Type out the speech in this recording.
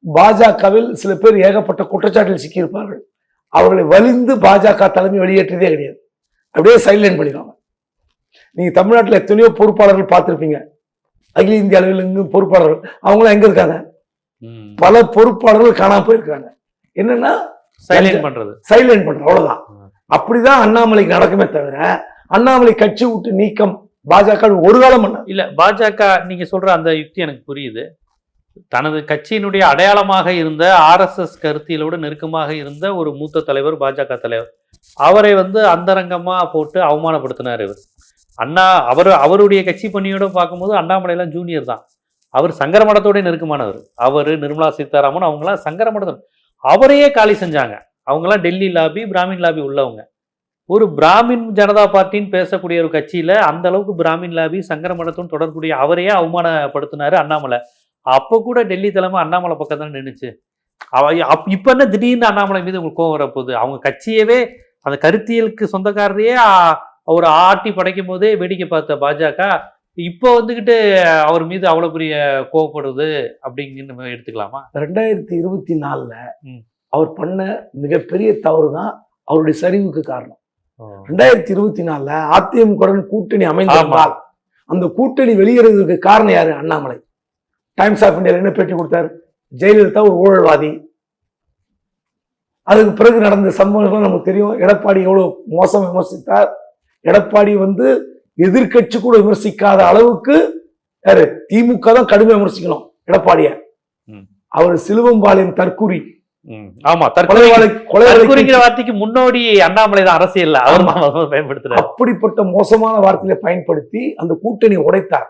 பாஜகவில் சில பேர் ஏகப்பட்ட குற்றச்சாட்டில் சிக்கியிருப்பார்கள். அவர்களை வலிந்து பாஜக தலைமை வெளியேற்றதே கிடையாது. அப்படியே சைட்லைன் பண்ணிடுவாங்க. நீங்க தமிழ்நாட்டில் எத்தனையோ பொறுப்பாளர்கள் பார்த்திருப்பீங்க. அகில இந்திய அளவில் இருந்து பொறுப்பாளர்கள் அவங்களாம் எங்க இருக்காங்க? பல பொறுப்பாளர்கள் காணாம போயிருக்காங்க. என்னன்னா சைலண்ட் பண்றது அவ்வளவுதான். அப்படிதான் அண்ணாமலைக்கு நடக்குமே தவிர அண்ணாமலை கட்சி விட்டு நீக்கம் பாஜக ஒரு காலம் பண்ண இல்ல. பாஜக நீங்க சொல்ற அந்த யுக்தி எனக்கு புரியுது. தனது கட்சியினுடைய அடையாளமாக இருந்த RSS கருத்தியலோடு நெருக்கமாக இருந்த ஒரு மூத்த தலைவர், பாஜக தலைவர், அவரை அந்தரங்கமா போட்டு அவமானப்படுத்தினார் இவர். அவருடைய கட்சி பணியோட பார்க்கும்போது அண்ணாமலை எல்லாம் ஜூனியர் தான். அவர் சங்கர மடத்தோட நெருக்கமானவர். அவர், நிர்மலா சீதாராமன் அவங்களாம் சங்கர மடத்தோட அவரையே காலி செஞ்சாங்க. அவங்கெல்லாம் டெல்லி லாபி, பிராமின் லாபி உள்ளவங்க. ஒரு பிராமின் ஜனதா பார்ட்டின்னு பேசக்கூடிய ஒரு கட்சியில அந்த அளவுக்கு பிராமின் லாபி, சங்கர மடத்துடன் தொடர்புடைய அவரையே அவமானப்படுத்தினாரு அண்ணாமலை. அப்ப கூட டெல்லி தலைமை அண்ணாமலை பக்கம் தானே நின்றுச்சு. இப்ப என்ன திடீர்னு அண்ணாமலை மீது உங்களுக்கு கோவம் வரப்போகுது? அவங்க கட்சியவே அந்த கருத்தியலுக்கு சொந்தக்காரரையே ஒரு ஆட்டி படைக்கும் போதே வேடிக்கை பார்த்த பாஜக இப்போ அவர் மீது அவ்வளவு பெரிய கோவப்படுது அப்படிங்கன்னு எடுத்துக்கலாமா? 2024 அவர் பண்ண மிகப்பெரிய தவறு தான் அவருடைய சரிவுக்கு காரணம். 2024 அதிமுக கூட்டணி அமைந்தால் அந்த கூட்டணி வெளியேறதுக்கு காரணம் யாரு? அண்ணாமலை. டைம்ஸ் ஆஃப் இந்தியா என்ன பேட்டி கொடுத்தாரு? ஜெயலலிதா ஒரு ஊழல்வாதி. அதுக்கு பிறகு நடந்த சம்பவங்கள் நமக்கு தெரியும். எடப்பாடி எவ்வளவு மோசம் விமர்சித்தார். எடப்பாடி எதிர்கட்சி கூட விமர்சிக்காத அளவுக்கு யாரு? திமுக தான் கடுமையாக விமர்சிக்கணும் எடப்பாடிய. அவர் சிலுவம்பாளையம் தற்கூரி, கொலைங்கிற வார்த்தைக்கு முன்னோடி அண்ணாமலை தான் அரசியல் அவர் பயன்படுத்துறார். அப்படிப்பட்ட மோசமான வார்த்தையை பயன்படுத்தி அந்த கூட்டணி உடைத்தார்.